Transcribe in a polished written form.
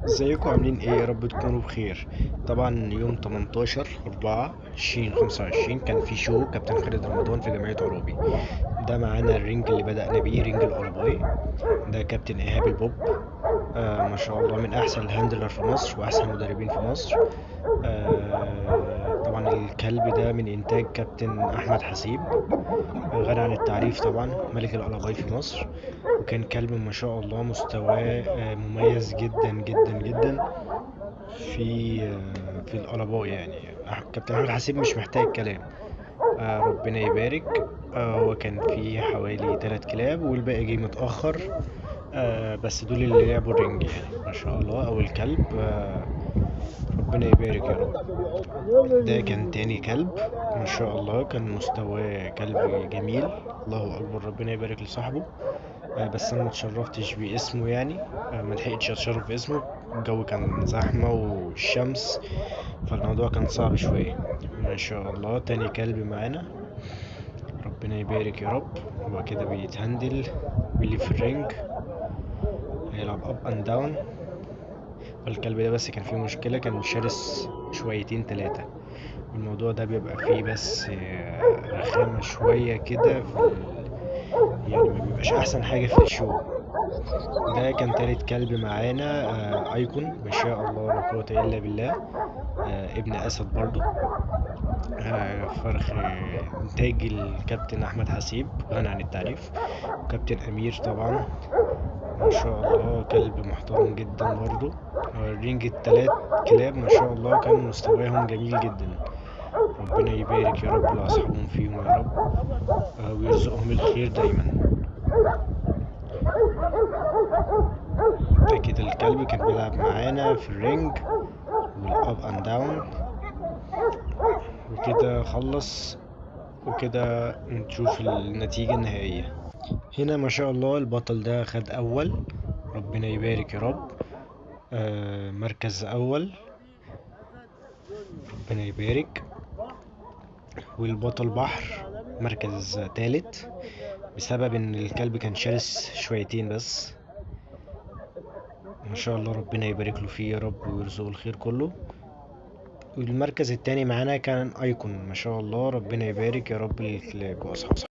ازيكم عاملين ايه؟ يا رب تكونوا بخير. طبعا يوم 18/4/2025 كان في شو كابتن خالد رمضان في جمعية عرابي. ده معانا الرينج اللي بدأنا بيه، رينج القلباي. ده كابتن ايهاب البوب. ما شاء الله، من احسن الهاندلر في مصر واحسن المدربين في مصر. طبعا الكلب ده من انتاج كابتن احمد حسيب. غني عن التعريف، طبعا ملك القلباي في مصر. وكان كلب ما شاء الله مستواه مميز جدا جدا جدا في القلباء يعني. كابتن احمد حسيب مش محتاج كلام. ربنا يبارك. هو كان في حوالي 3 كلاب والباقي جه متأخر. بس دول اللي لعبوا الرنج يعني، ما شاء الله. او الكلب، ربنا يبارك يا رب. ده كان تاني كلب. ما شاء الله، كان مستواه كلب جميل. الله اكبر، ربنا يبارك لصاحبه. بس انا متشرفتش باسمه يعني. ملحقتش اتشرف باسمه. الجو كان زحمة والشمس، فالموضوع كان صعب شوية. ما شاء الله، تاني كلب معانا. ربنا يبارك يا رب. هو كده بيتهندل، بيلف الرينج، هيلعب اب اند داون. والكلب ده بس كان فيه مشكلة، كان شرس شويتين تلاتة. والموضوع ده بيبقى فيه بس رخامة شوية كده يعني ما بيبقاش احسن حاجة في الشو. ده كان تالت كلب معانا. ايكون، ما شاء الله لا قوة الا بالله. ابن اسد برضو. فرخ إنتاج الكابتن أحمد حسيب، غني عن التعريف. وكابتن أمير طبعا، ما شاء الله كلب محترم جدا برضو. الرينج التلات كلاب ما شاء الله كان مستواهم جميل جدا. ربنا يبارك يا رب لأصحابهم فيهم يا رب، ويرزقهم الخير دايما. ده كده الكلب كان بيلعب معانا في الرينج والاب اند داون. وكده خلص. وكده نشوف النتيجة النهائية. هنا ما شاء الله البطل ده خد أول. ربنا يبارك يا رب. مركز أول. ربنا يبارك. والبطل بحر مركز تالت، بسبب إن الكلب كان شرس شويتين بس. ما شاء الله، ربنا يبارك له فيه يا رب ويرزقه الخير كله. والمركز التاني معانا كان أيكون، ما شاء الله ربنا يبارك يا رب للكلاب وأصحابها.